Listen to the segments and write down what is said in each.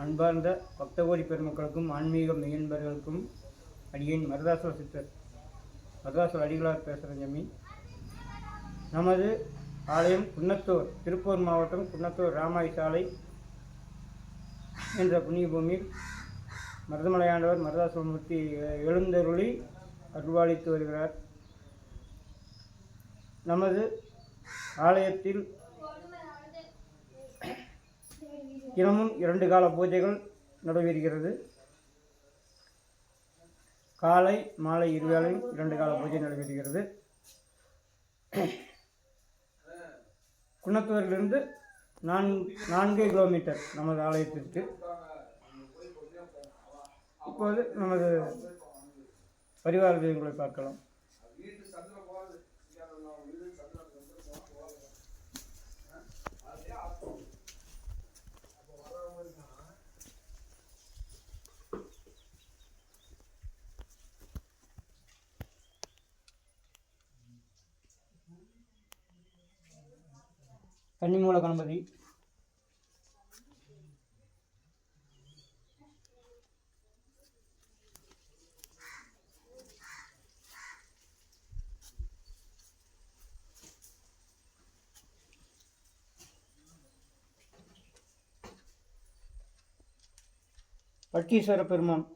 அன்பார்ந்த பக்தகோடி பெருமக்களுக்கும் ஆன்மீக மெய்யன்பர்களுக்கும் அடியேன் மருதாசோர் சித்தர் மருதாசோர் அடிகளார் பேசுகிறேன் ஜமீன். நமது ஆலயம் குன்னத்தூர், திருப்பூர் மாவட்டம் குன்னத்தூர் ராமாய் சாலை என்ற புண்ணிய பூமியில் மருதமலையாண்டவர் மருதாசோமூர்த்தி எழுந்தருளி அருள்வாளித்து வருகிறார். நமது ஆலயத்தில் தினமும் 2 கால பூஜைகள் நடைபெறுகிறது. காலை மாலை இருவேளையும் 2 கால பூஜை நடைபெறுகிறது. குன்னத்தூரிலிருந்து 4 கிலோமீட்டர் நமது ஆலயத்திற்கு. இப்போது நமது பரிவார தெய்வங்களை பார்க்கலாம். கன்னிமூல கணபதி, பட்டீஸ்வர பெருமான்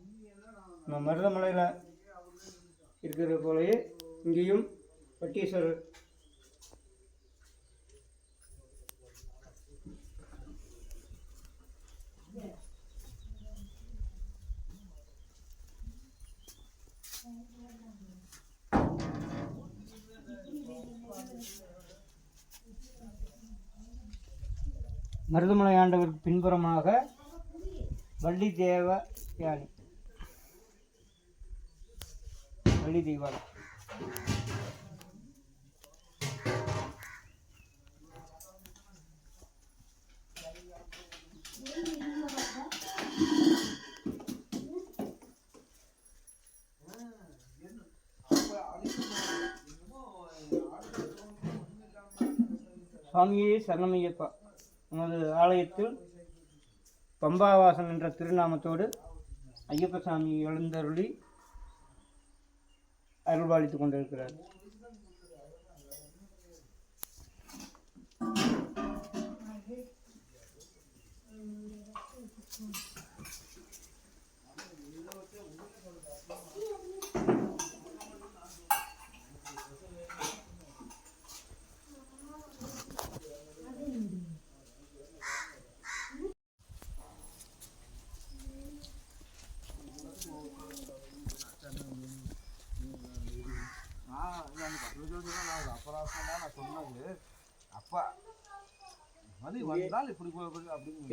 நம்ம மருதமலையில் இருக்கிற போலயே இங்கேயும் பட்டீஸ்வரர் மருதமலை ஆண்டவருக்கு பின்புறமாக வள்ளி தேவயானி, வள்ளி தெய்வானை. சுவாமியே சரணமையப்பா. நமது ஆலயத்தில் பம்பாவாசன் என்ற திருநாமத்தோடு ஐயப்ப சாமி எழுந்தருளி அருள்பாலித்துக் கொண்டிருக்கிறார்.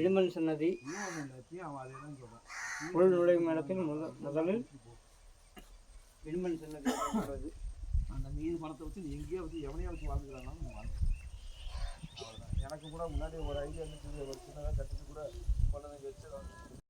இடுமன் சன்னதி உள் நுழையும் இடத்தில் முதலில் இடுமன் சன்னதி. அந்த மீது பணத்தை வச்சு எங்கேயோ வச்சு எவனையோ வச்சு வாழ்ந்துக்கிறாங்க. எனக்கு கூட முன்னாடி ஒரு ஐடியா இருந்துச்சு, ஒரு சின்னதாக கட்டிட்டு கூட கொண்டு வச்சு